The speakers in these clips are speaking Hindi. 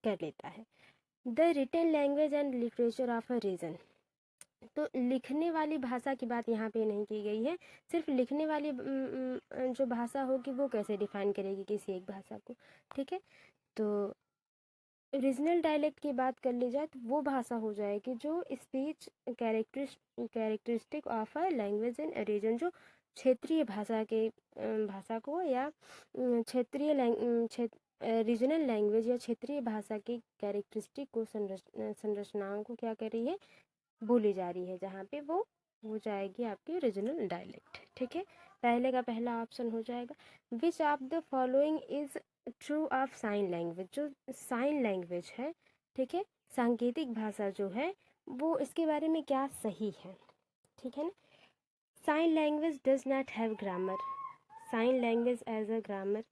कर लेता है। The written language and literature of a region, तो लिखने वाली भाषा की बात यहाँ पे नहीं की गई है, सिर्फ लिखने वाली जो भाषा होगी वो कैसे डिफाइन करेगी किसी एक भाषा को, ठीक है। तो रीजनल डायलेक्ट की बात कर ली जाए तो वो भाषा हो जाएगी जो speech characteristic of a language in region, जो क्षेत्रीय भाषा के भाषा को या क्षेत्रीय रीजनल लैंग्वेज या क्षेत्रीय भाषा की कैरेक्टरिस्टिक को संरचनाओं को क्या कर रही है, बोली जा रही है, जहाँ पे वो हो जाएगी आपकी रीजनल डायलेक्ट, ठीक है। पहले का पहला ऑप्शन हो जाएगा। विच of the following is true of sine language, जो साइन लैंग्वेज है, ठीक है, सांकेतिक भाषा जो है, वो इसके बारे में क्या सही है, ठीक है ना। Sign language does not have grammar, sign language as a grammar,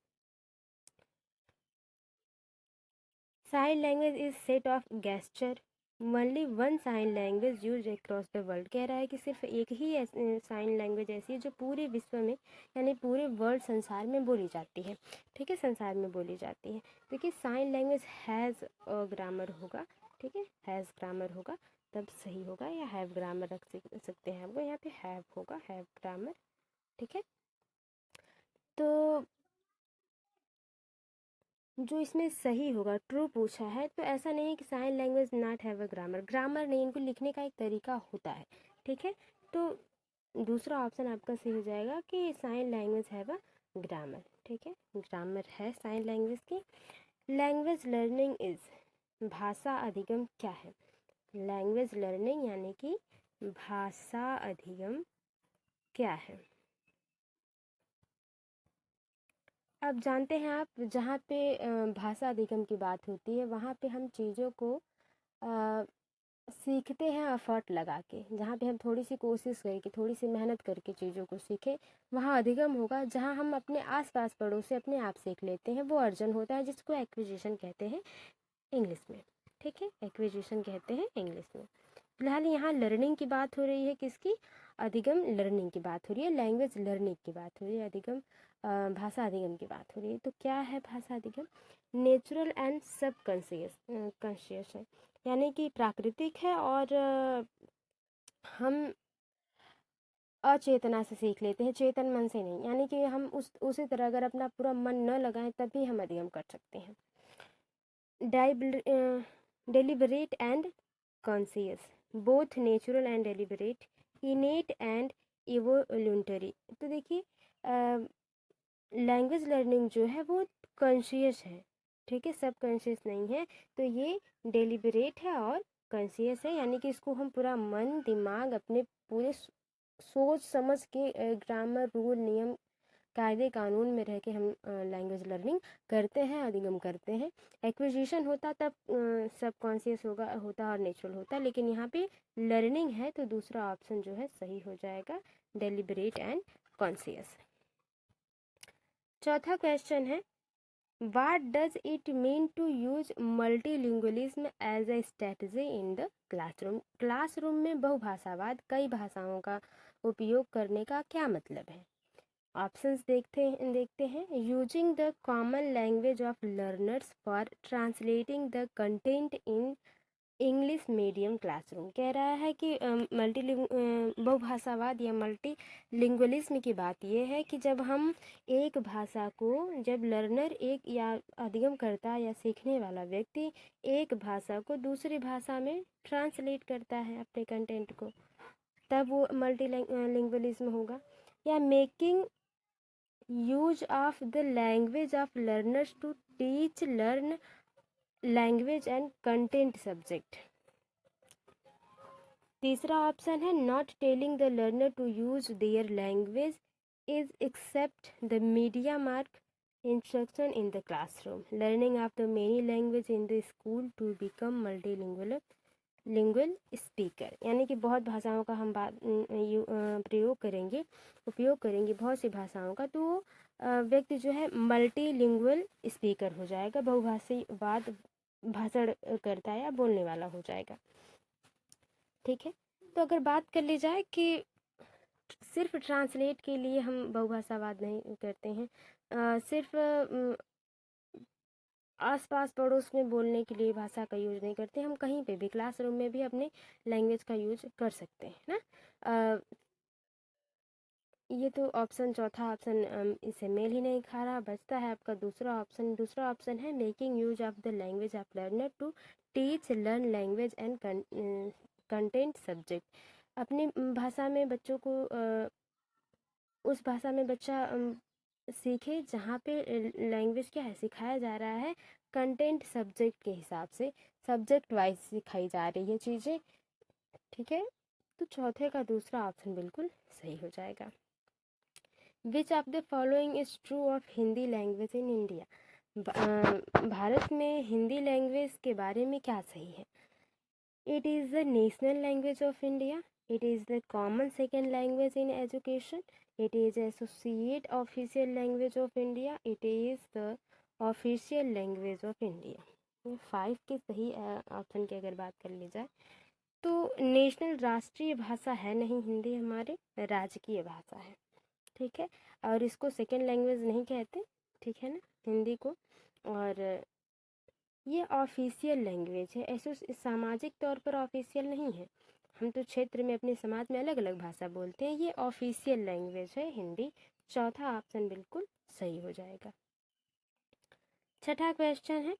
sign language is set of gesture, only one sign language use across the world, कह रहा है कि सिर्फ एक ही साइन लैंग्वेज ऐसी है जो पूरे विश्व में यानी पूरे वर्ल्ड संसार में बोली जाती है, ठीक है, संसार में बोली जाती है। देखिए साइन लैंग्वेज हैज़ ग्रामर होगा, ठीक है, हैज़ ग्रामर होगा तब सही होगा, या हैव ग्रामर रख सकते हैं वो, यहाँ पे हैव होगा, हैव ग्रामर, ठीक है। तो जो इसमें सही होगा ट्रू पूछा है, तो ऐसा नहीं है कि sign language not have a grammar, grammar नहीं, इनको लिखने का एक तरीका होता है, ठीक है। तो दूसरा ऑप्शन आपका सही हो जाएगा कि sign language have a grammar, ठीक है, ग्रामर है साइन लैंग्वेज की। लैंग्वेज लर्निंग इज, भाषा अधिगम क्या है, लैंग्वेज लर्निंग यानी कि भाषा अधिगम क्या है। अब जानते हैं आप, जहाँ पे भाषा अधिगम की बात होती है वहाँ पे हम चीज़ों को सीखते हैं एफर्ट लगा के, जहाँ पे हम थोड़ी सी कोशिश करके थोड़ी सी मेहनत करके चीज़ों को सीखें, वहाँ अधिगम होगा। जहाँ हम अपने आसपास पड़ोस से अपने आप सीख लेते हैं वो अर्जन होता है, जिसको एक्विजिशन कहते हैं इंग्लिश में, ठीक है, एक्विजिशन कहते हैं इंग्लिश में। फिलहाल यहाँ लर्निंग की बात हो रही है, किसकी, अधिगम लर्निंग की बात हो रही है, लैंग्वेज लर्निंग की बात हो रही है, अधिगम भाषा अधिगम की बात हो रही है। तो क्या है भाषा अधिगम, नेचुरल एंड सब कॉन्शियस है, यानी कि प्राकृतिक है और हम अचेतना से सीख लेते हैं, चेतन मन से नहीं, यानी कि हम उसी तरह अगर अपना पूरा मन न लगाएं तभी हम अधिगम कर सकते हैं। Deliberate and conscious, both natural and deliberate, innate and involuntary. तो देखिए लैंग्वेज लर्निंग जो है वो कॉन्शियस है, ठीक है, सब कॉन्शियस नहीं है, तो ये डेलिबरेट है और कॉन्शियस है, यानी कि इसको हम पूरा मन दिमाग अपने पूरे सोच समझ के ग्रामर रूल नियम कायदे कानून में रह के हम लैंग्वेज लर्निंग करते हैं, अधिगम करते हैं। एक्विजिशन होता तब सब कॉन्शियस होता और नेचुरल होता, लेकिन यहाँ पे लर्निंग है तो दूसरा ऑप्शन जो है सही हो जाएगा, डेलिबरेट एंड कॉन्शियस। चौथा क्वेश्चन है, What does it mean to use multilingualism as a strategy in the classroom? Classroom में बहुभाषावाद, कई भाषाओं का उपयोग करने का क्या मतलब है। ऑप्शंस देखते हैं। Using the common language of learners for translating the content in English medium classroom, कह रहा है कि बहुभाषावाद या मल्टी लिंगुअलिज्म की बात ये है कि जब हम एक भाषा को, जब लर्नर एक या अधिगम करता या सीखने वाला व्यक्ति एक भाषा को दूसरी भाषा में ट्रांसलेट करता है अपने कंटेंट को, तब वो मल्टी लिंगुअलिज्म होगा। या making use of the language of learners to teach learn language and content subject. तीसरा ऑप्शन है not telling the learner to use their language is except the media mark instruction in the classroom, learning of the many language in the school to become multilingual speaker, यानी कि बहुत भाषाओं का हम उपयोग करेंगे बहुत सी भाषाओं का, तो व्यक्ति जो है मल्टीलिंगुअल स्पीकर हो जाएगा, बहुभाषीवाद भाषण करता है या बोलने वाला हो जाएगा, ठीक है। तो अगर बात कर ली जाए कि सिर्फ ट्रांसलेट के लिए हम बहुभाषावाद नहीं करते हैं, सिर्फ आस-पास पड़ोस में बोलने के लिए भाषा का यूज़ नहीं करते, हम कहीं पे भी क्लासरूम में भी अपने लैंग्वेज का यूज़ कर सकते हैं ना। ये तो ऑप्शन चौथा ऑप्शन इससे मेल ही नहीं खा रहा। बचता है आपका दूसरा ऑप्शन है making use of the language of learner to teach learn language and content subject. अपनी भाषा में बच्चों को उस भाषा में बच्चा सीखे जहाँ पे लैंग्वेज क्या है सिखाया जा रहा है, कंटेंट सब्जेक्ट के हिसाब से, सब्जेक्ट वाइज सिखाई जा रही है चीज़ें। ठीक है, तो चौथे का दूसरा ऑप्शन बिल्कुल सही हो जाएगा। विच of the following is true of Hindi language in India. Bharat में हिंदी लैंग्वेज के बारे में क्या सही है? It is the national language of India, it is the common second language in education, it is associate official language of India, it is the official language of India. ये 5 के सही ऑप्शन की अगर बात कर ली जाए तो नेशनल राष्ट्रीय भाषा है नहीं हिंदी, हमारे राजकीय भाषा है। ठीक है, और इसको सेकेंड लैंग्वेज नहीं कहते, ठीक है ना, हिंदी को। और ये ऑफिशियल लैंग्वेज है, ऐसे सामाजिक तौर पर ऑफिशियल नहीं है। हम तो क्षेत्र में अपने समाज में अलग अलग भाषा बोलते हैं, ये ऑफिशियल लैंग्वेज है हिंदी। चौथा ऑप्शन बिल्कुल सही हो जाएगा। छठा क्वेश्चन है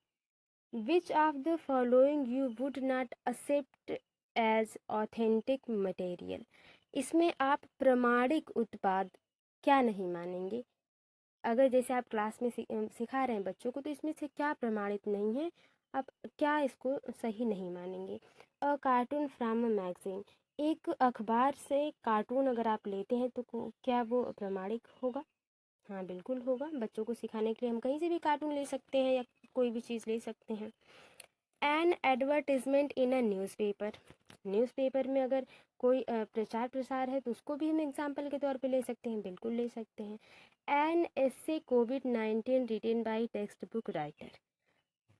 which of the following you would not accept as authentic material. इसमें आप प्रमाणिक उत्पाद क्या नहीं मानेंगे? अगर जैसे आप क्लास में सिखा रहे हैं बच्चों को, तो इसमें से क्या प्रमाणित नहीं है, आप क्या इसको सही नहीं मानेंगे? अ कार्टून फ्रॉम अ मैगजीन, एक अखबार से कार्टून अगर आप लेते हैं तो क्या वो प्रमाणिक होगा? हाँ बिल्कुल होगा। बच्चों को सिखाने के लिए हम कहीं से भी कार्टून ले सकते हैं या कोई भी चीज़ ले सकते हैं। An advertisement in a newspaper, newspaper में अगर कोई प्रचार प्रसार है तो उसको भी हम एग्जाम्पल के तौर पे ले सकते हैं, बिल्कुल ले सकते हैं। An essay covid written by text book writer.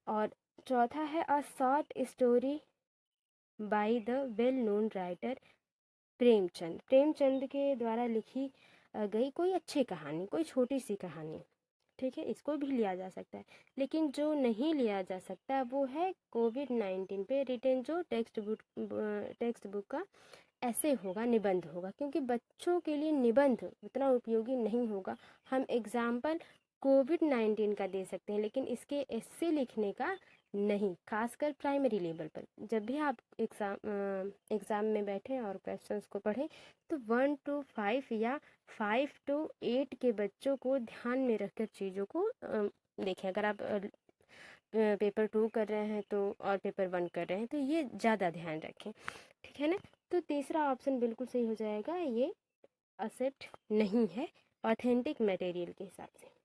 और चौथा है a short story by the well known writer Premchand, Premchand के द्वारा लिखी गई कोई अच्छी कहानी, कोई छोटी सी कहानी। ठीक है, इसको भी लिया जा सकता है, लेकिन जो नहीं लिया जा सकता वो है कोविड-19 पे रिटेन जो टेक्स्ट बुक का ऐसे होगा, निबंध होगा, क्योंकि बच्चों के लिए निबंध उतना उपयोगी नहीं होगा। हम एग्जाम्पल कोविड-19 का दे सकते हैं, लेकिन इसके ऐसे लिखने का नहीं, खासकर प्राइमरी लेवल पर। जब भी आप एग्ज़ाम में बैठे और क्वेश्चंस को पढ़ें तो 1 to 5 या 5 to 8 के बच्चों को ध्यान में रखकर चीज़ों को देखें। अगर आप पेपर 2 कर रहे हैं तो और पेपर 1 कर रहे हैं तो ये ज़्यादा ध्यान रखें, ठीक है ना। तो तीसरा ऑप्शन बिल्कुल सही हो जाएगा, ये एक्सेप्ट नहीं है ऑथेंटिक मटेरियल के हिसाब से।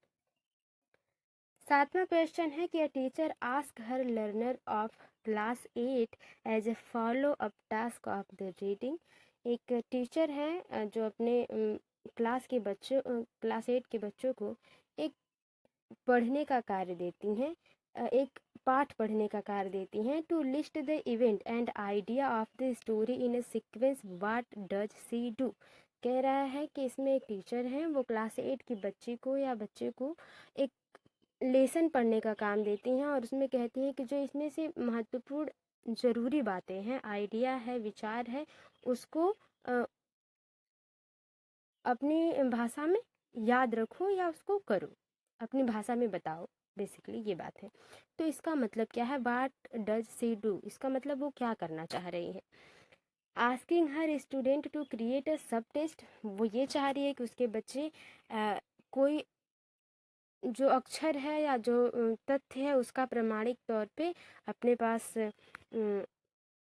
सातवां क्वेश्चन है कि a teacher ask her learner of class 8 as a follow up task of the reading. एक टीचर है जो अपने क्लास 8 के बच्चों को एक पढ़ने का कार्य देती हैं, एक पाठ पढ़ने का कार्य देती हैं। To list the event and idea of the story in a sequence, what does she do. कह रहा है कि इसमें एक टीचर है, वो क्लास 8 की बच्ची को या बच्चे को एक लेसन पढ़ने का काम देती हैं और उसमें कहती हैं कि जो इसमें से महत्वपूर्ण ज़रूरी बातें हैं, आइडिया है, विचार है, उसको अपनी भाषा में याद रखो या उसको करो, अपनी भाषा में बताओ, बेसिकली ये बात है। तो इसका मतलब क्या है, व्हाट डज सी डू, इसका मतलब वो क्या करना चाह रही है। Asking her student to create a sub test, वो ये चाह रही है कि उसके बच्चे कोई जो अक्षर है या जो तथ्य है उसका प्रमाणिक तौर पे अपने पास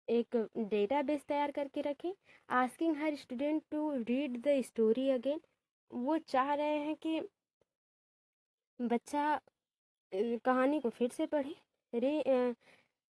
एक डेटाबेस तैयार करके रखें। Asking her student to read the story again, वो चाह रहे हैं कि बच्चा कहानी को फिर से पढ़े।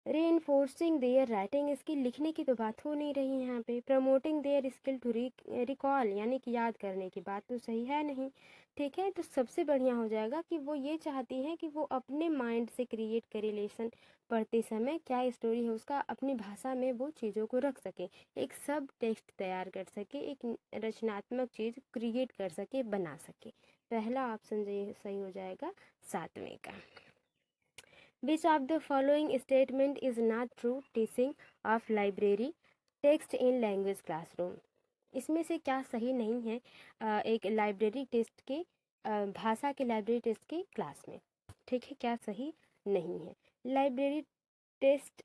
री इन्फोर्सिंग देयर राइटिंग स्किल, लिखने की तो बात हो नहीं रही यहाँ पे। Promoting their skill to recall, यानी कि याद करने की बात तो सही है नहीं, ठीक है। तो सबसे बढ़िया हो जाएगा कि वो ये चाहती हैं कि वो अपने माइंड से क्रिएट करे, लेसन पढ़ते समय क्या स्टोरी है उसका अपनी भाषा में वो चीज़ों को रख सके, एक सब टेक्स्ट तैयार कर सके, एक रचनात्मक चीज़ क्रिएट कर सके, बना सके। पहला ऑप्शन जो सही हो जाएगा 7वें का। विच of the following statement is not true teaching of library text in language classroom. इसमें से क्या सही नहीं है एक लाइब्रेरी टेस्ट के भाषा के लाइब्रेरी टेस्ट के क्लास में। ठीक है, क्या सही नहीं है। Library test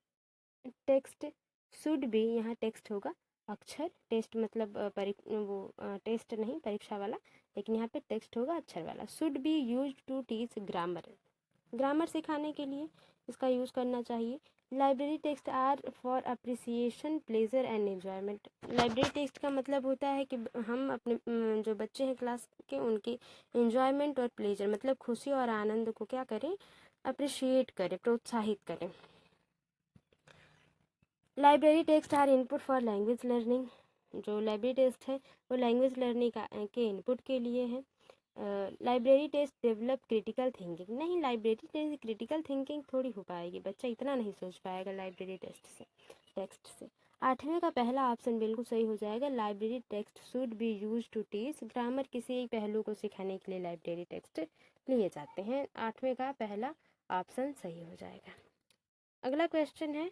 text should be, यहाँ टेक्स्ट होगा अक्षर, टेस्ट मतलब टेस्ट नहीं परीक्षा वाला, लेकिन यहाँ पे टेक्स्ट होगा अक्षर वाला। Should be use to teach grammar, grammar सिखाने के लिए इसका यूज़ करना चाहिए। Library text are for appreciation pleasure and enjoyment. Library text का मतलब होता है कि हम अपने जो बच्चे हैं क्लास के उनकी एन्जॉयमेंट और प्लेजर मतलब खुशी और आनंद को क्या करें, अप्रिशिएट करें, प्रोत्साहित करें। Library text are input for language learning. जो लाइब्रेरी टेस्ट है वो लैंग्वेज लर्निंग के इनपुट के लिए है। Library test develop critical thinking, नहीं लाइब्रेरी टेस्ट क्रिटिकल थिंकिंग थोड़ी हो पाएगी, बच्चा इतना नहीं सोच पाएगा लाइब्रेरी टेक्स्ट से। 8वें का पहला ऑप्शन बिल्कुल सही हो जाएगा, library text should be use to teach grammar. किसी एक पहलू को सिखाने के लिए लाइब्रेरी टेक्स्ट लिए जाते हैं। 8वें का पहला ऑप्शन सही हो जाएगा। अगला क्वेश्चन है,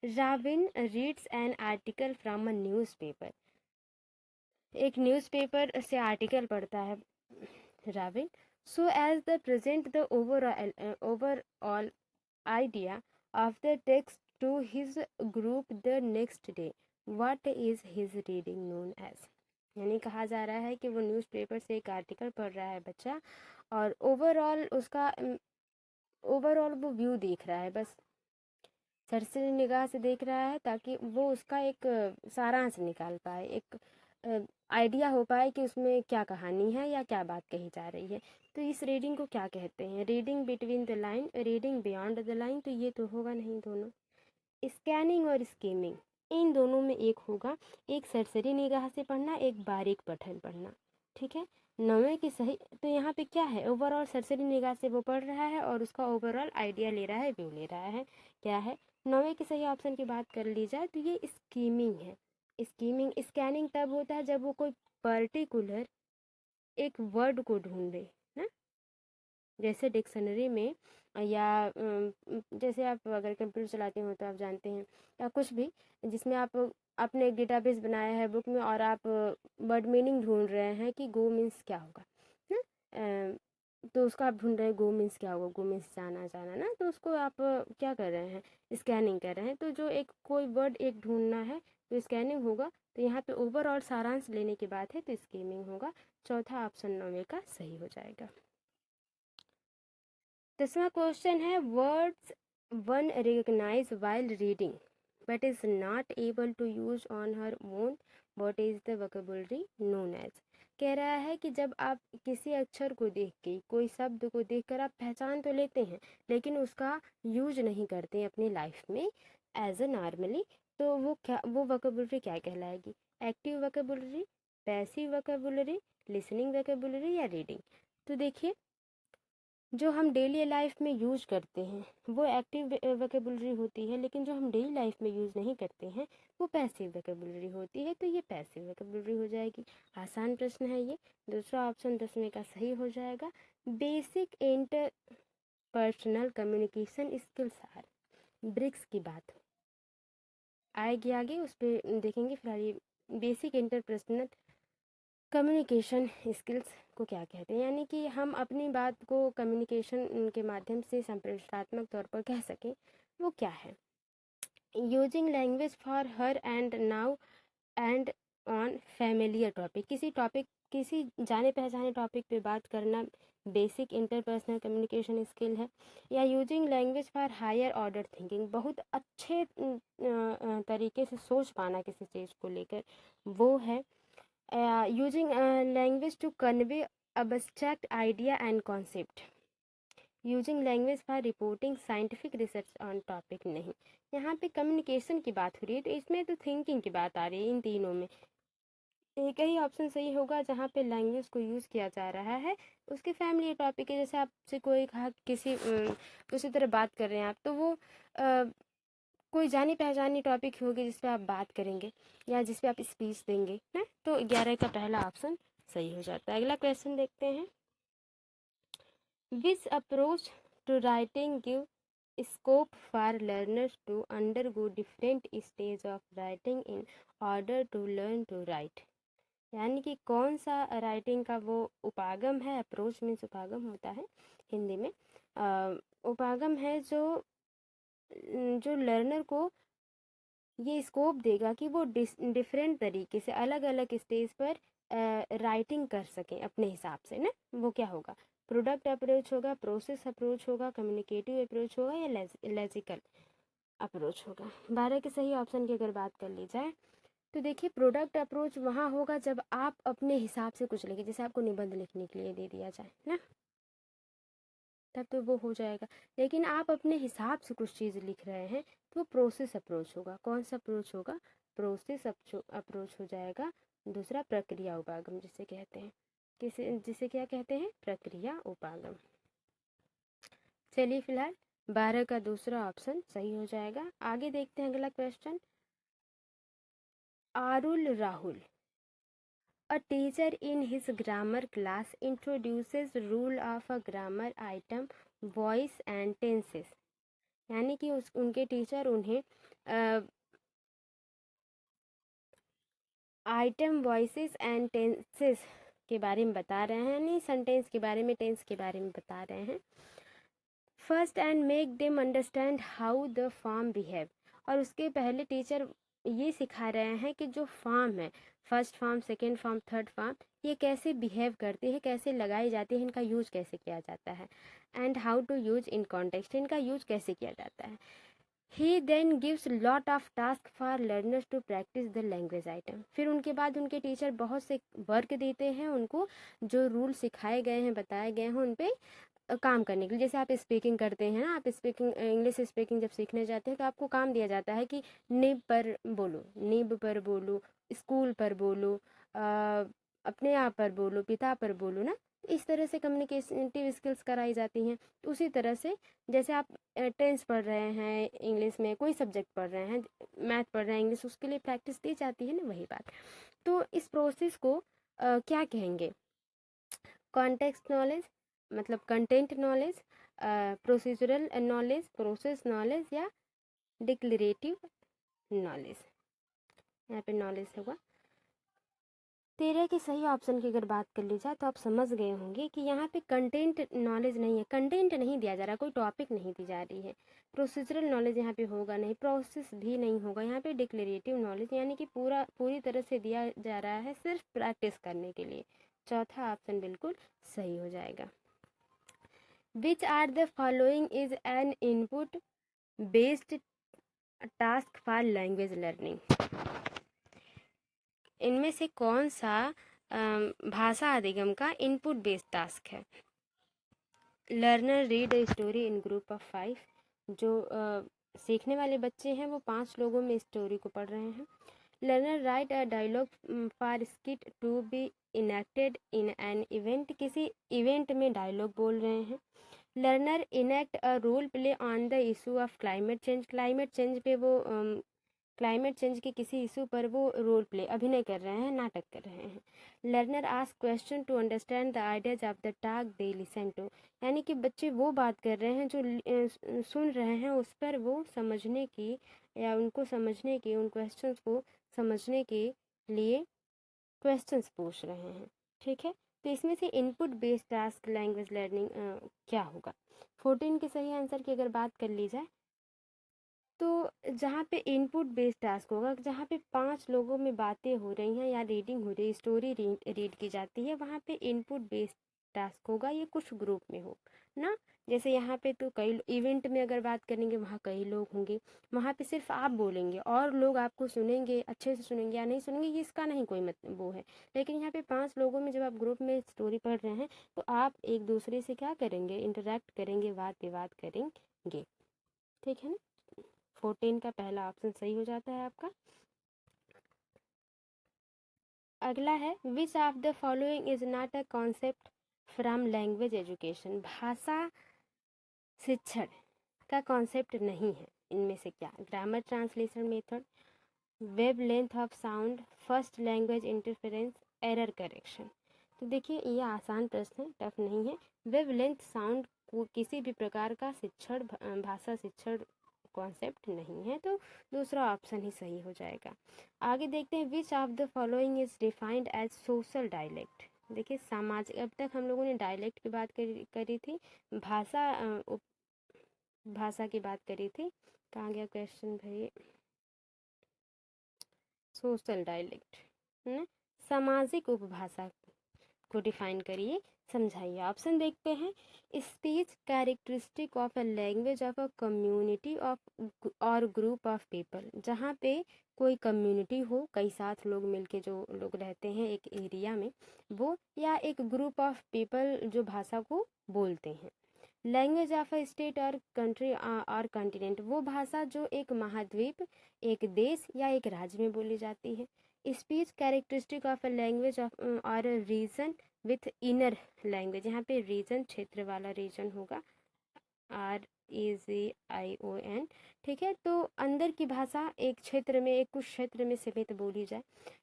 Ravin reads an article from a newspaper. एक न्यूज़पेपर से आर्टिकल पढ़ता है Ravin. So as the present the overall idea of the text to his group the next day, what is his reading known as. यानी कहा जा रहा है कि वो न्यूज़पेपर से एक आर्टिकल पढ़ रहा है बच्चा, और ओवरऑल वो व्यू देख रहा है, बस सरसरी निगाह से देख रहा है ताकि वो उसका एक सारांश निकाल पाए, एक आइडिया हो पाए कि उसमें क्या कहानी है या क्या बात कही जा रही है। तो इस रीडिंग को क्या कहते हैं, reading between the line, reading beyond the line, तो ये तो होगा नहीं दोनों। स्कैनिंग और स्कीमिंग, इन दोनों में एक होगा, एक सरसरी निगाह से पढ़ना, एक बारीक पठन पढ़ना। ठीक है, 9वें की सही, तो यहाँ पे क्या है, ओवरऑल सरसरी निगाह से वो पढ़ रहा है और उसका ओवरऑल आइडिया ले रहा है, व्यू ले रहा है, क्या है 9वें के सही ऑप्शन की बात कर ली जाए तो ये स्कीमिंग है। स्कीमिंग, स्कैनिंग तब होता है जब वो कोई पर्टिकुलर एक वर्ड को ढूंढे ना, जैसे डिक्शनरी में, या जैसे आप अगर कंप्यूटर चलाते हो तो आप जानते हैं, या कुछ भी जिसमें आप आपने एक डेटाबेस बनाया है बुक में और आप वर्ड मीनिंग ढूंढ रहे हैं कि गो मीन्स क्या होगा ना, तो उसका आप ढूंढ रहे हैं गो मीन्स क्या होगा, गो मीन्स जाना जाना ना, तो उसको आप क्या कर रहे हैं, स्कैनिंग कर रहे हैं। तो जो एक कोई वर्ड एक ढूंढना है तो स्कैनिंग होगा, तो यहाँ पे ओवरऑल सारांश लेने की बात है तो स्कीमिंग होगा। चौथा ऑप्शन 9वें का सही हो जाएगा। 10वां क्वेश्चन है, words one recognise while reading but is not able to use on her own, what is the vocabulary known as. कह रहा है कि जब आप किसी अक्षर को देख के, कोई शब्द को देखकर आप पहचान तो लेते हैं लेकिन उसका यूज नहीं करते हैं अपनी लाइफ में एज अ नॉर्मली, तो वो वोकैबुलरी क्या कहलाएगी, active vocabulary, passive vocabulary, listening vocabulary या रीडिंग। तो देखिए, जो हम डेली लाइफ में यूज करते हैं वो एक्टिव वोकैबुलरी होती है, लेकिन जो हम डेली लाइफ में यूज नहीं करते हैं वो पैसिव वोकैबुलरी होती है, तो ये पैसिव वोकैबुलरी हो जाएगी। आसान प्रश्न है ये। दूसरा ऑप्शन 10वें का सही हो जाएगा। Basic interpersonal communication skills are, BICS की बात आएगी आगे, उस पर देखेंगे। फिलहाल ये बेसिक इंटरपर्सनल कम्युनिकेशन स्किल्स को क्या कहते हैं, यानी कि हम अपनी बात को कम्युनिकेशन के माध्यम से संप्रेषणात्मक तौर पर कह सकें, वो क्या है। Using language for her and now and on familiar topic, किसी जाने पहचाने टॉपिक पे बात करना बेसिक इंटरपर्सनल कम्युनिकेशन स्किल है। या using language for higher order thinking, बहुत अच्छे तरीके से सोच पाना किसी चीज़ को लेकर, वो है। Using language to convey abstract idea and concept, using language for reporting scientific research on topic, नहीं। यहाँ पे कम्युनिकेशन की बात हो रही है तो इसमें तो थिंकिंग की बात आ रही है। इन तीनों में एक ही ऑप्शन सही होगा जहाँ पे लैंग्वेज को यूज़ किया जा रहा है उसके फैमिली टॉपिक है। जैसे आपसे कोई कहा उसी तरह बात कर रहे हैं आप, तो वो कोई जानी पहचानी टॉपिक होगी जिस पे आप बात करेंगे या जिस पे आप स्पीच देंगे ना, तो 11 का पहला ऑप्शन सही हो जाता है। अगला क्वेश्चन देखते हैं, which approach to writing give scope for learners to undergo different stage of writing in order to learn to write। यानी कि कौन सा राइटिंग का वो उपागम है, अप्रोच मीन्स उपागम होता है हिंदी में, उपागम है जो लर्नर को ये स्कोप देगा कि वो डिफरेंट तरीके से अलग अलग स्टेज पर राइटिंग कर सकें अपने हिसाब से ना। वो क्या होगा, प्रोडक्ट अप्रोच होगा, प्रोसेस अप्रोच होगा, कम्युनिकेटिव अप्रोच होगा या लॉजिकल अप्रोच होगा। 12 के सही ऑप्शन की अगर बात कर ली जाए तो देखिए प्रोडक्ट अप्रोच वहाँ होगा जब आप अपने हिसाब से कुछ लिखें, जैसे आपको निबंध लिखने के लिए दे दिया जाए ना, तब तो वो हो जाएगा। लेकिन आप अपने हिसाब से कुछ चीज़ लिख रहे हैं तो वो प्रोसेस अप्रोच होगा। कौन सा अप्रोच होगा, प्रोसेस अप्रोच हो जाएगा। दूसरा प्रक्रिया उपागम जिसे कहते हैं, जिसे क्या कहते हैं, प्रक्रिया उपागम। चलिए फिलहाल 12 का दूसरा ऑप्शन सही हो जाएगा। आगे देखते हैं अगला question. Arul Rahul, A teacher in his grammar class introduces rule of a grammar item, voice and tenses। यानी कि उनके टीचर उन्हें आइटम, वॉइसेस एंड टेंसेस के बारे में बता रहे हैं, यानी सेंटेंस के बारे में, टेंस के बारे में बता रहे हैं। First and make them understand how the form behave. और उसके पहले टीचर ये सिखा रहे हैं कि जो फॉर्म है, first form, second form, third form, ये कैसे बिहेव करती है, कैसे लगाई जाती है, इनका यूज कैसे किया जाता है, and how to use in context, इनका यूज कैसे किया जाता है। He then gives lot of task for learners to practice the language item. फिर उनके बाद उनके टीचर बहुत से वर्क देते हैं उनको, जो रूल सिखाए गए हैं, बताए गए हैं, उन पे काम करने के लिए। जैसे आप स्पीकिंग करते हैं ना, आप स्पीकिंग, इंग्लिश स्पीकिंग जब सीखने जाते हैं तो आपको काम दिया जाता है कि निब पर बोलो, निब पर बोलो, स्कूल पर बोलो, अपने आप पर बोलो, पिता पर बोलो ना। इस तरह से कम्युनिकेटिव स्किल्स कराई जाती हैं। तो उसी तरह से जैसे आप टेंस पढ़ रहे हैं इंग्लिश में, कोई सब्जेक्ट पढ़ रहे हैं, मैथ पढ़ रहे हैं इंग्लिश, उसके लिए प्रैक्टिस दी जाती है ना, वही बात। तो इस प्रोसेस को क्या कहेंगे, कॉन्टेक्स्ट नॉलेज, मतलब content knowledge, procedural knowledge, process knowledge, या डिक्लेरेटिव नॉलेज। यहाँ पे नॉलेज होगा। 13 के सही ऑप्शन की अगर बात कर ली जाए तो आप समझ गए होंगे कि यहाँ पे कंटेंट नॉलेज नहीं है, कंटेंट नहीं दिया जा रहा, कोई टॉपिक नहीं दी जा रही है। प्रोसीजरल नॉलेज यहाँ पे होगा नहीं, प्रोसेस भी नहीं होगा। यहाँ पे डिक्लेरेटिव नॉलेज यानी कि पूरी तरह से दिया जा रहा है सिर्फ प्रैक्टिस करने के लिए। चौथा ऑप्शन बिल्कुल सही हो जाएगा। Which are the following is an input based task for language learning। इनमें से कौन सा भाषा अधिगम का इनपुट बेस्ड टास्क है। Learner read a story in group of 5। जो सीखने वाले बच्चे हैं वो 5 लोगों में स्टोरी को पढ़ रहे हैं। Learner write a dialogue for skit to be enacted in an event. किसी इवेंट में डायलॉग बोल रहे हैं। Learner enact a role play on the issue of climate change. Climate change पे वो क्लाइमेट चेंज के किसी इशू पर वो रोल प्ले, अभिनय कर रहे हैं, नाटक कर रहे हैं। Learner ask question to understand the ideas of the talk they listen to. यानी कि बच्चे वो बात कर रहे हैं जो सुन रहे हैं, उस पर वो समझने की या उनको समझने की, उन क्वेश्चंस को समझने के लिए क्वेश्चंस पूछ रहे हैं। ठीक है, तो इसमें से input based task language learning क्या होगा। 14 के सही आंसर की अगर बात कर ली जाए तो जहाँ पे इनपुट बेस्ड टास्क होगा, जहाँ पे 5 लोगों में बातें हो रही हैं या रीडिंग हो रही है, स्टोरी रीड की जाती है, वहाँ पे इनपुट बेस्ड टास्क होगा। ये कुछ ग्रुप में हो ना, जैसे यहाँ पे तो कई इवेंट में अगर बात करेंगे वहाँ कई लोग होंगे, वहाँ पे सिर्फ आप बोलेंगे और लोग आपको सुनेंगे, अच्छे से सुनेंगे या नहीं सुनेंगे ये इसका नहीं कोई मतलब वो है। लेकिन यहाँ पे 5 लोगों में जब आप ग्रुप में स्टोरी पढ़ रहे हैं तो आप एक दूसरे से क्या करेंगे, इंटरेक्ट करेंगे, वाद विवाद करेंगे। ठीक है ना, 14 का पहला ऑप्शन सही हो जाता है आपका। अगला है which of the following is not a concept from language education. भाषा शिक्षण का कॉन्सेप्ट नहीं है इनमें से क्या। Grammar translation method, wave length of sound, first language interference, error correction. तो देखिए ये आसान प्रश्न है, टफ नहीं है। वेव लेंथ साउंड किसी भी प्रकार का शिक्षण भाषा शिक्षण कॉन्सेप्ट नहीं है, तो दूसरा ऑप्शन ही सही हो जाएगा। आगे देखते हैं, which of the following is defined as social dialect. देखिए सामाजिक, अब तक हम लोगों ने डायलेक्ट की बात करी थी, भाषा भाषा की बात करी थी। कहाँ गया क्वेश्चन भाई? सोशल डायलेक्ट है ना, सामाजिक उपभाषा को डिफाइन करिए, समझाइए। ऑप्शन देखते हैं, speech characteristic of a language of a community of और ग्रुप ऑफ पीपल, जहाँ पे कोई कम्युनिटी हो, कई साथ लोग मिलके जो लोग रहते हैं एक एरिया में, वो, या एक ग्रुप ऑफ पीपल जो भाषा को बोलते हैं। लैंग्वेज ऑफ अ स्टेट और कंट्री और कॉन्टिनेंट, वो भाषा जो एक महाद्वीप, एक देश या एक राज्य में बोली जाती है। Speech characteristic of a language of और रीजन विथ इनर लैंग्वेज, यहाँ पे रीजन क्षेत्र वाला रीजन होगा, REZION, ठीक है। तो अंदर की भाषा एक क्षेत्र में, एक कुछ क्षेत्र में सीमित बोली जाए।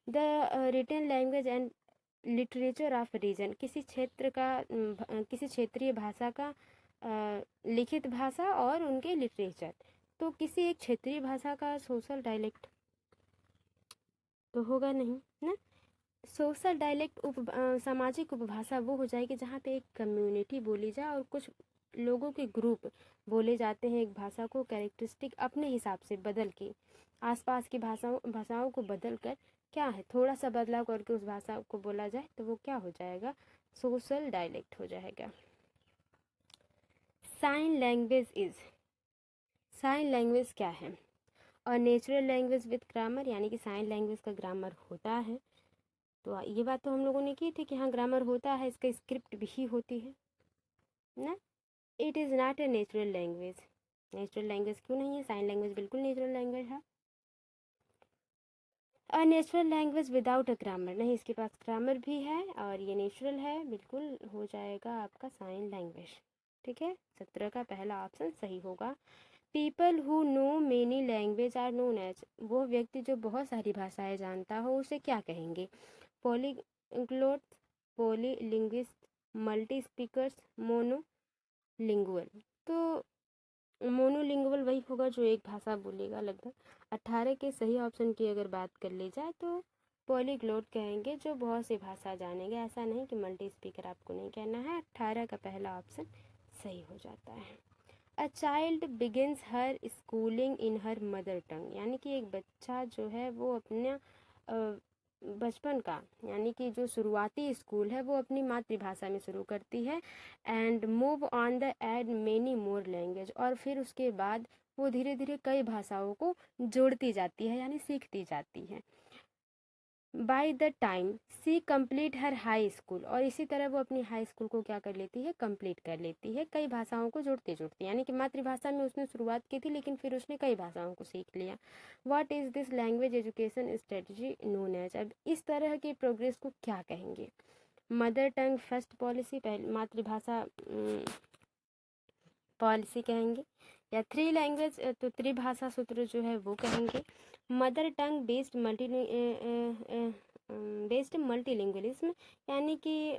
The written language and literature of region, किसी क्षेत्र का किसी क्षेत्रीय भाषा का लिखित भाषा और उनके लिटरेचर, तो किसी एक क्षेत्रीय भाषा का सोशल डायलेक्ट तो होगा नहीं ना। सोशल डायलेक्ट सामाजिक उपभाषा वो हो जाएगी जहाँ पे एक कम्युनिटी बोली जाए और कुछ लोगों के ग्रुप बोले जाते हैं एक भाषा को कैरेक्टरिस्टिक अपने हिसाब से बदल के, आसपास की भाषाओं को बदल कर, क्या है, थोड़ा सा बदलाव करके उस भाषा को बोला जाए, तो वो क्या हो जाएगा, सोशल डायलेक्ट हो जाएगा। Sign language is, sign language क्या है? और नेचुरल लैंग्वेज विद ग्रामर, यानी कि साइन लैंग्वेज का ग्रामर होता है। तो ये बात तो हम लोगों ने की थी कि हाँ ग्रामर होता है, इसका स्क्रिप्ट भी होती है ना। It is not a natural language, natural language क्यों नहीं है? साइन लैंग्वेज बिल्कुल नेचुरल लैंग्वेज है। A natural language without a grammar, नहीं, इसके पास ग्रामर भी है और ये नेचुरल है, बिल्कुल हो जाएगा आपका साइन लैंग्वेज, ठीक है। 17 का पहला ऑप्शन सही होगा। People who know many language are known as, वो व्यक्ति जो बहुत सारी भाषाएं जानता हो उसे क्या कहेंगे? पॉलीग्लोट, पॉलीलिंग्विस्ट, मल्टी स्पीकर्स, मोनोलिंगुअल। तो मोनोलिंगुअल वही होगा जो एक भाषा बोलेगा लगभग। 18 के सही ऑप्शन की अगर बात कर ली जाए तो पॉलीग्लोट कहेंगे जो बहुत सी भाषा जानेंगे, ऐसा नहीं कि मल्टी स्पीकर आपको नहीं कहना है। 18 का पहला ऑप्शन सही हो जाता है। A child begins her schooling in her mother tongue, यानी कि एक बच्चा जो है वो अपना बचपन का, यानी कि जो शुरुआती स्कूल है वो अपनी मातृभाषा में शुरू करती है। And move on the add many more language, और फिर उसके बाद वो धीरे धीरे कई भाषाओं को जोड़ती जाती है, यानी सीखती जाती है। By the time she complete her high school, और इसी तरह वो अपनी हाई स्कूल को क्या कर लेती है, कंप्लीट कर लेती है, कई भाषाओं को जोड़ते जोड़ते, यानी कि मातृभाषा में उसने शुरुआत की थी लेकिन फिर उसने कई भाषाओं को सीख लिया। What is this language education strategy known as, अब इस तरह की प्रोग्रेस को क्या कहेंगे? मदर टंग फर्स्ट पॉलिसी, पहले मातृभाषा पॉलिसी कहेंगे, या थ्री लैंग्वेज तो त्रिभाषा सूत्र जो है वो कहेंगे। मदर टंग बेस्ड मल्टीलिंगुअलिज्म, यानी कि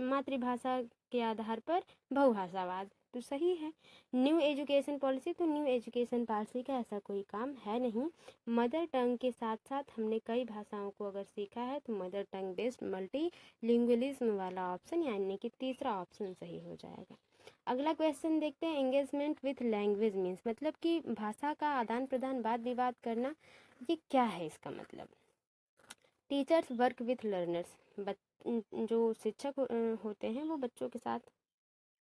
मातृभाषा के आधार पर बहुभाषावाद, तो सही है। न्यू एजुकेशन पॉलिसी, तो न्यू एजुकेशन पॉलिसी का ऐसा कोई काम है नहीं। मदर टंग के साथ साथ हमने कई भाषाओं को अगर सीखा है तो मदर टंग बेस्ड मल्टीलिंगुअलिज्म वाला ऑप्शन, यानी कि तीसरा ऑप्शन सही हो जाएगा। अगला क्वेश्चन देखते हैं, एंगेजमेंट विथ लैंग्वेज मीन्स, मतलब कि भाषा का आदान प्रदान, वाद विवाद करना, ये क्या है इसका मतलब? टीचर्स वर्क विथ लर्नर्स, जो शिक्षक होते हैं वो बच्चों के साथ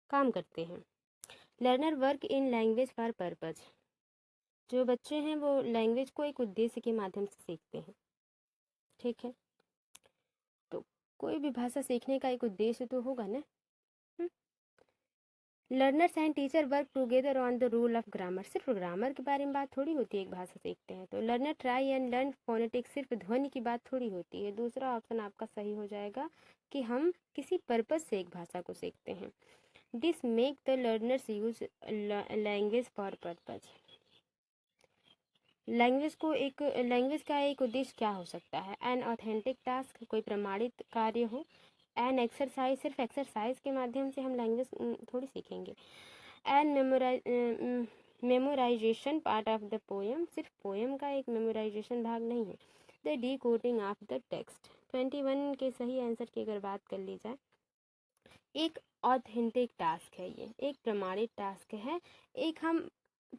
काम करते हैं। Learner work in language for purpose, जो बच्चे हैं वो लैंग्वेज को एक उद्देश्य के माध्यम से सीखते हैं, ठीक है। तो कोई भी भाषा सीखने का एक उद्देश्य तो होगा ना। Learners and teacher work together on the rule of grammar, सिर्फ ग्रामर के बारे में बात थोड़ी होती है एक भाषा सीखते हैं तो। Learner try and learn phonetics, सिर्फ ध्वनि की बात थोड़ी होती है। दूसरा ऑप्शन आपका सही हो जाएगा कि हम किसी पर्पज से एक भाषा को सीखते हैं। This make the learners use language for purpose, language का एक उद्देश्य क्या हो सकता है? एन ऑथेंटिक टास्क, कोई प्रमाणित कार्य हो। एन एक्सरसाइज, सिर्फ एक्सरसाइज के माध्यम से हम लैंग्वेज थोड़ी सीखेंगे। An memorisation part of the poem, सिर्फ पोएम का एक मेमोराइजेशन भाग नहीं है। The decoding of the text. 21 के सही आंसर की अगर बात कर ली जाए, एक ऑथेंटिक टास्क है, ये एक प्रमाणित टास्क है। एक हम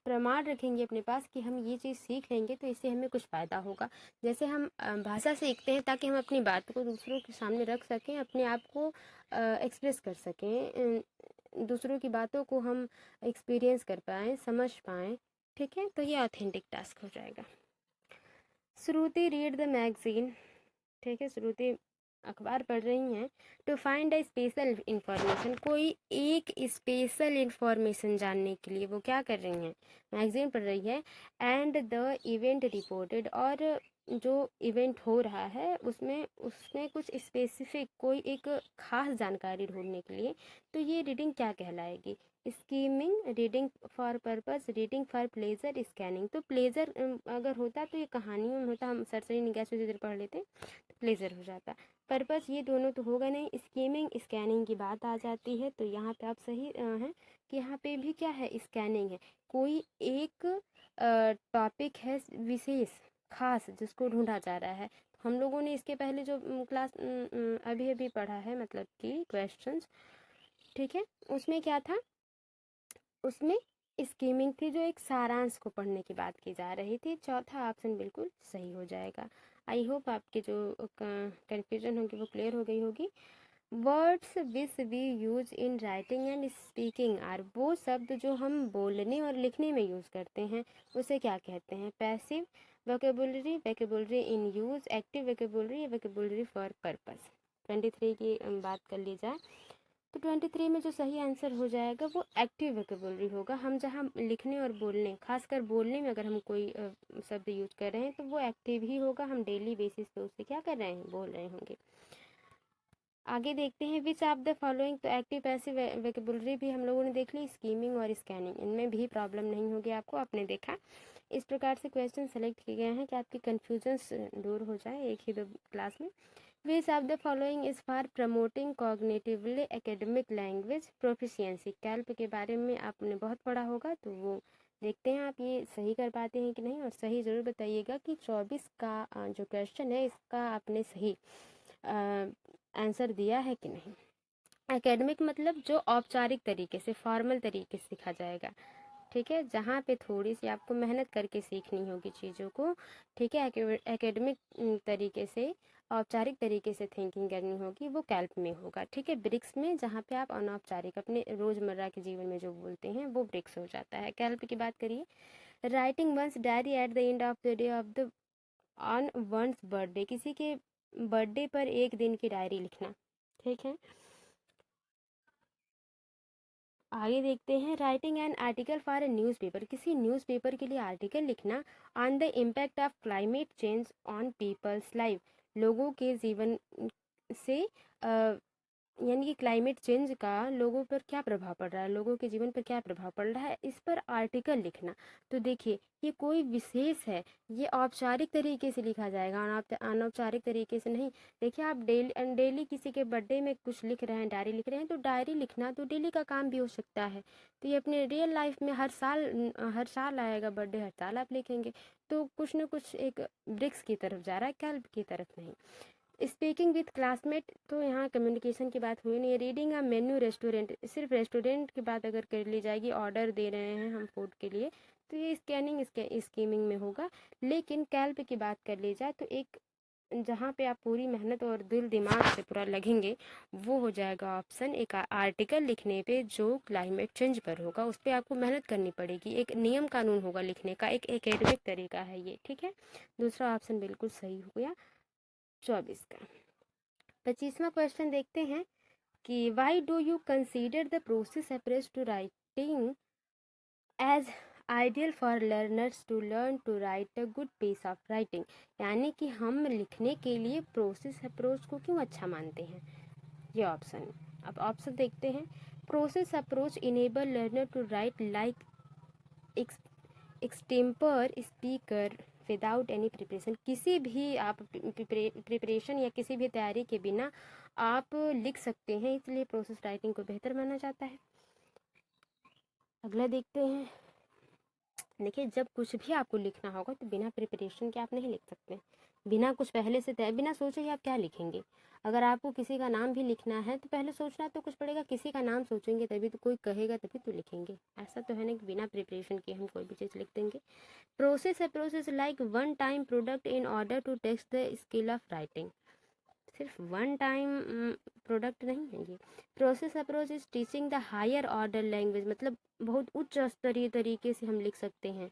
प्रमाण रखेंगे अपने पास कि हम ये चीज़ सीख लेंगे तो इससे हमें कुछ फ़ायदा होगा। जैसे हम भाषा सीखते हैं ताकि हम अपनी बात को दूसरों के सामने रख सकें, अपने आप को एक्सप्रेस कर सकें, दूसरों की बातों को हम एक्सपीरियंस कर पाएँ, समझ पाएँ। ठीक है, तो ये ऑथेंटिक टास्क हो जाएगा। Shruti read the magazine. ठीक है, श्रुति अखबार पढ़ रही हैं। To find a special information, कोई एक स्पेशल इंफॉर्मेशन जानने के लिए वो क्या कर रही हैं, मैगजीन पढ़ रही है। एंड द इवेंट रिपोर्टेड, और जो इवेंट हो रहा है उसमें उसमें कुछ स्पेसिफिक, कोई एक खास जानकारी ढूंढने के लिए, तो ये रीडिंग क्या कहलाएगी? Skimming, reading for purpose, reading for pleasure, scanning. तो प्लेजर अगर होता तो ये कहानियों में होता, हम सरसरी निगाह से जिधर पढ़ लेते तो प्लेजर हो जाता। पर्पस ये दोनों तो होगा नहीं, स्कीमिंग स्कैनिंग की बात आ जाती है। तो यहाँ पे आप सही हैं कि यहाँ पे भी क्या है, स्कैनिंग है। कोई एक टॉपिक है विशेष खास जिसको ढूंढा जा रहा है। हम लोगों ने इसके पहले जो क्लास अभी अभी पढ़ा है, मतलब कि क्वेश्चंस, ठीक है, उसमें क्या था, उसमें स्कीमिंग थी, जो एक सारांश को पढ़ने की बात की जा रही थी। चौथा ऑप्शन बिल्कुल सही हो जाएगा। आई होप आपके जो कन्फ्यूजन होगी वो क्लियर हो गई होगी। Words which we use in writing and speaking are, वो शब्द जो हम बोलने और लिखने में यूज़ करते हैं उसे क्या कहते हैं? Passive vocabulary, vocabulary in use, active vocabulary, vocabulary for purpose. 23 की बात कर ली जाए तो 23 में जो सही आंसर हो जाएगा वो एक्टिव वोकेबुलरी होगा। हम जहाँ लिखने और बोलने, खासकर बोलने में अगर हम कोई शब्द यूज कर रहे हैं तो वो एक्टिव ही होगा। हम डेली बेसिस पे उससे क्या कर रहे हैं, बोल रहे होंगे। आगे देखते हैं विच ऑफ द फॉलोइंग, तो एक्टिव पैसिव वोकेबुलरी भी हम लोगों ने देख ली, स्कीमिंग और स्कैनिंग, इनमें भी प्रॉब्लम नहीं होगी आपको, आपने देखा। इस प्रकार से क्वेश्चन सेलेक्ट किए गए हैं कि आपकी कन्फ्यूजन्स दूर हो जाए एक ही दो क्लास में। विच of the following is for promoting cognitively academic language proficiency. Kelp के बारे में आपने बहुत पढ़ा होगा, तो वो देखते हैं आप ये सही कर पाते हैं कि नहीं, और सही ज़रूर बताइएगा कि 24 का जो क्वेश्चन है इसका आपने सही आंसर दिया है कि नहीं। एकेडमिक मतलब जो औपचारिक तरीके से, फॉर्मल तरीके से सीखा जाएगा, ठीक है, जहाँ पे थोड़ी सी आपको मेहनत करके सीखनी होगी चीज़ों को, ठीक है। एकेडमिक तरीके से, औपचारिक तरीके से थिंकिंग करनी होगी, वो कैल्प में होगा, ठीक है। ब्रिक्स में जहाँ पे आप अनौपचारिक अपने रोज़मर्रा के जीवन में जो बोलते हैं वो ब्रिक्स हो जाता है। कैल्प की बात करिए, writing one's diary at the end of the day of the on one's birthday, किसी के बर्थडे पर एक दिन की डायरी लिखना, ठीक है। आगे देखते हैं, writing an article for a newspaper, किसी न्यूज़पेपर के लिए आर्टिकल लिखना। On the impact of climate change on people's life, लोगों के जीवन से यानी कि क्लाइमेट चेंज का लोगों पर क्या प्रभाव पड़ रहा है, लोगों के जीवन पर क्या प्रभाव पड़ रहा है, इस पर आर्टिकल लिखना। तो देखिए ये कोई विशेष है, ये औपचारिक तरीके से लिखा जाएगा, अनौपचारिक तरीके से नहीं। देखिए आप डेली किसी के बर्थडे में कुछ लिख रहे हैं, डायरी लिख रहे हैं, तो डायरी लिखना तो डेली का काम भी हो सकता है। तो ये अपने रियल लाइफ में हर साल आएगा बर्थडे, हर साल आप लिखेंगे, तो कुछ ना कुछ एक ब्रिक्स की तरफ जा रहा है, कैल्प की तरफ नहीं। स्पीकिंग विथ क्लासमेट, तो यहाँ कम्युनिकेशन की बात हुई नहीं। रीडिंग अ मेन्यू रेस्टोरेंट, सिर्फ रेस्टोरेंट की बात अगर कर ली जाएगी, ऑर्डर दे रहे हैं हम फूड के लिए, तो ये स्कैनिंग स्कीमिंग में होगा। लेकिन कैल्प की बात कर ली जाए तो एक जहाँ पे आप पूरी मेहनत और दिल दिमाग से पूरा लगेंगे वो हो जाएगा ऑप्शन, एक आर्टिकल लिखने पे जो क्लाइमेट चेंज पर होगा, उस पर आपको मेहनत करनी पड़ेगी, एक नियम कानून होगा लिखने का, एक एकेडमिक तरीका है ये, ठीक है। दूसरा ऑप्शन बिल्कुल सही हो गया 24 का। 25वां क्वेश्चन देखते हैं कि why do you consider the process approach to writing as ideal for learners to learn to write a good piece of writing, यानी कि हम लिखने के लिए प्रोसेस अप्रोच को क्यों अच्छा मानते हैं, ये ऑप्शन। अब ऑप्शन देखते हैं, process approach enable learner to write like extempore speaker without any preparation, किसी भी आप प्रिपरेशन या किसी भी तैयारी के बिना आप लिख सकते हैं, इसलिए प्रोसेस राइटिंग को बेहतर माना जाता है। अगला देखते हैं। देखिए, जब कुछ भी आपको लिखना होगा तो बिना प्रिपरेशन के आप नहीं लिख सकते, बिना कुछ पहले से तय, बिना सोचे ही आप क्या लिखेंगे। अगर आपको किसी का नाम भी लिखना है तो पहले सोचना तो कुछ पड़ेगा, किसी का नाम सोचेंगे तभी तो, कोई कहेगा तभी तो लिखेंगे। ऐसा तो है नहीं कि बिना प्रिपरेशन के हम कोई भी चीज़ लिख देंगे। प्रोसेस है, process like one time product in order to test the skill of writing. सिर्फ वन टाइम प्रोडक्ट नहीं है ये। Process approach is teaching the higher order language, मतलब बहुत उच्च स्तरीय तरीके से हम लिख सकते हैं।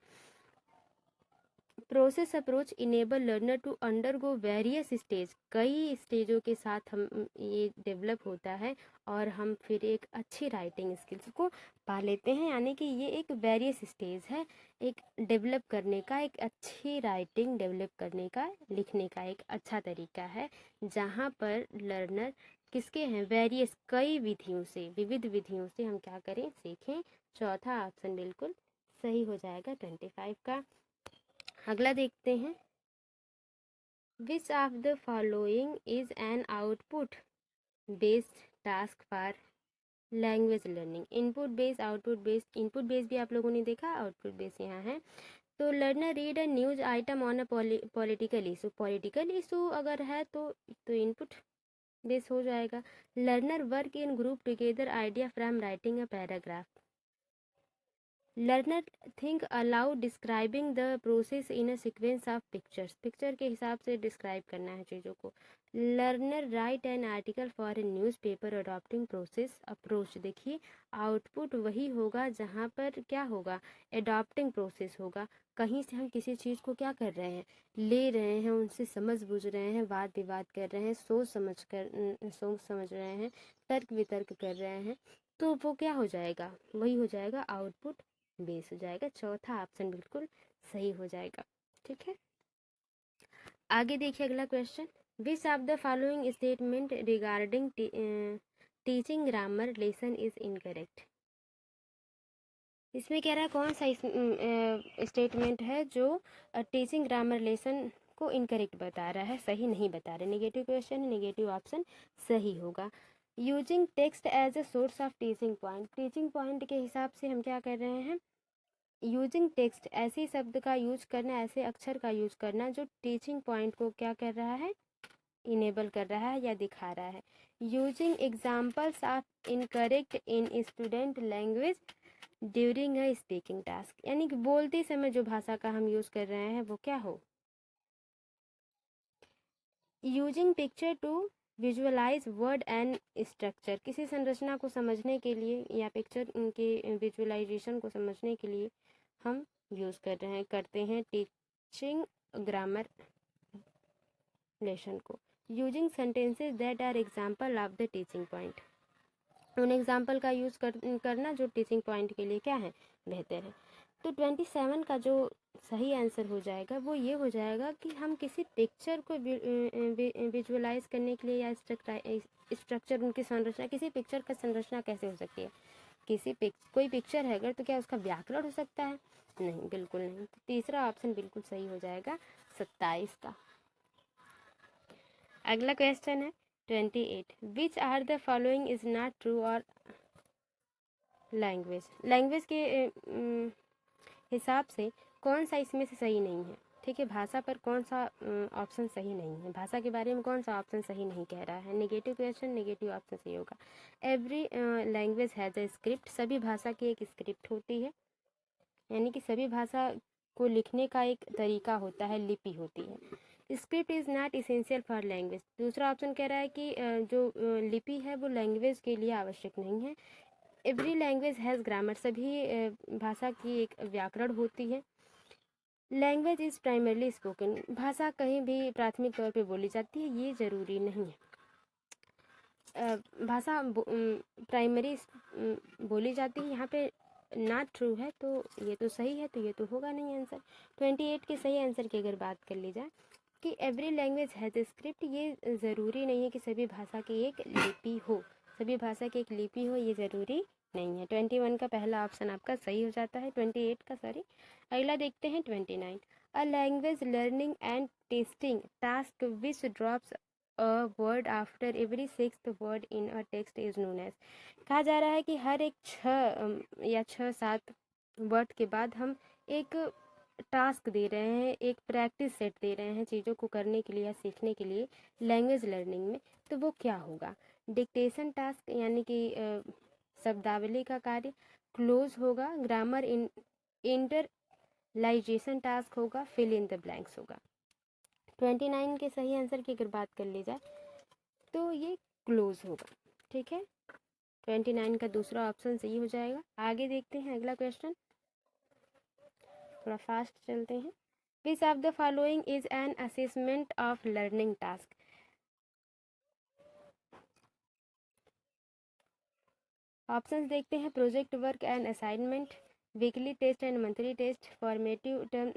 Process approach enable learner to undergo various stage, कई स्टेजों के साथ हम ये डेवलप होता है और हम फिर एक अच्छी राइटिंग स्किल्स को पा लेते हैं। यानी कि ये एक वेरियस स्टेज है एक डेवलप करने का, एक अच्छी राइटिंग डेवलप करने का, लिखने का एक अच्छा तरीका है, जहाँ पर लर्नर किसके हैं, वेरियस, कई विधियों से, विविध विधियों से हम क्या करें, सीखें। चौथा ऑप्शन बिल्कुल सही हो जाएगा 25 का। अगला देखते हैं। Which of the following is an output based task for language learning. Input based, output based, input based भी आप लोगों ने देखा, आउटपुट बेस्ड यहाँ है। तो learner read a news item on a political issue, political issue अगर है तो इनपुट बेस हो जाएगा। Learner work in group together idea from writing a paragraph. Learner think allowed describing the process in a sequence of pictures, picture के हिसाब से डिस्क्राइब करना है चीज़ों को। Learner right an article for a news paper adopting process approach. देखिए, आउटपुट वही होगा जहाँ पर क्या होगा, एडॉप्टिंग प्रोसेस होगा। कहीं से हम किसी चीज़ को क्या कर रहे हैं, ले रहे हैं, उनसे समझ बूझ रहे हैं, वाद विवाद कर रहे हैं, सोच समझ रहे हैं, तर्क वितर्क कर रहे हैं, तो वो क्या हो जाएगा, वही हो जाएगा, आउटपुट बेस हो जाएगा। चौथा ऑप्शन बिल्कुल सही हो जाएगा। ठीक है, आगे देखिए अगला question. Which of the following statement regarding teaching grammar lesson is incorrect. इसमें कह रहा है कौन सा स्टेटमेंट है जो टीचिंग ग्रामर लेसन को इनकरेक्ट बता रहा है, सही नहीं बता रहे। नेगेटिव क्वेश्चन है, नेगेटिव ऑप्शन सही होगा। Using text as a source of teaching point, teaching point के हिसाब से हम क्या कर रहे हैं, यूजिंग टेक्स्ट, ऐसे शब्द का यूज करना, ऐसे अक्षर का यूज करना जो टीचिंग पॉइंट को क्या कर रहा है, इनेबल कर रहा है या दिखा रहा है। Using examples of incorrect in student language during a speaking task, यानी कि बोलते समय जो भाषा का हम यूज कर रहे हैं वो क्या हो। Using picture to visualise word and structure, किसी संरचना को समझने के लिए या पिक्चर के विजुअलाइजेशन को समझने के लिए हम यूज़ करते हैं टीचिंग ग्रामर लेसन को। Using sentences that are example of the teaching point, उन एग्जाम्पल का यूज़ करना जो टीचिंग पॉइंट के लिए क्या है, बेहतर है। तो 27 का जो सही आंसर हो जाएगा वो ये हो जाएगा कि हम किसी पिक्चर को विजुअलाइज करने के लिए या स्ट्रक्चर, उनकी संरचना, किसी पिक्चर का संरचना कैसे हो सकती है, कोई पिक्चर है अगर तो क्या उसका व्याकरण हो सकता है, नहीं, बिल्कुल नहीं। तो तीसरा ऑप्शन बिल्कुल सही हो जाएगा 27 का। अगला क्वेश्चन है 28, which are the following is not true और लैंग्वेज के हिसाब से कौन सा इसमें से सही नहीं है। ठीक है, भाषा पर कौन सा ऑप्शन सही नहीं है, भाषा के बारे में कौन सा ऑप्शन सही नहीं कह रहा है। नेगेटिव क्वेश्चन, नेगेटिव ऑप्शन सही होगा। Every language has a script, सभी भाषा की एक स्क्रिप्ट होती है, यानी कि सभी भाषा को लिखने का एक तरीका होता है, लिपि होती है। Script is not essential for language, दूसरा ऑप्शन कह रहा है कि जो लिपि है वो लैंग्वेज के लिए आवश्यक नहीं है। एवरी लैंग्वेज हैज़ ग्रामर, सभी भाषा की एक व्याकरण होती है। लैंग्वेज इज़ प्राइमरली स्पोकन, भाषा कहीं भी प्राथमिक तौर पे बोली जाती है, ये ज़रूरी नहीं है। भाषा प्राइमरी बोली जाती है, यहाँ पे नॉट ट्रू है, तो ये तो सही है, तो ये तो होगा नहीं आंसर। 28 के सही आंसर की अगर बात कर ली जाए कि every language has a script, ये ज़रूरी नहीं है कि सभी भाषा की एक लिपि हो, सभी भाषा की एक लिपि हो, ये ज़रूरी नहीं है। 21 का पहला ऑप्शन आपका सही हो जाता है, 28 का सॉरी। अगला देखते हैं 29, a language learning and testing task which drops a word after every sixth word in a text is known as. कहा जा रहा है कि हर एक 6 वर्ड के बाद हम एक टास्क दे रहे हैं, एक प्रैक्टिस सेट दे रहे हैं चीज़ों को करने के लिए या सीखने के लिए लैंग्वेज लर्निंग में। तो वो क्या होगा? डिक्टेशन टास्क यानी कि शब्दावली का कार्य, क्लोज होगा, ग्रामर इंटरलाइजेशन टास्क होगा, फिल इन द ब्लैंक्स होगा। 29 के सही आंसर की अगर बात कर ली जाए तो ये क्लोज होगा। ठीक है, 29 का दूसरा ऑप्शन सही हो जाएगा। आगे देखते हैं अगला क्वेश्चन, थोड़ा फास्ट चलते हैं। Which of the following is an assessment of learning task? Options देखते हैं। Project work and assignment, weekly test and monthly test, formative term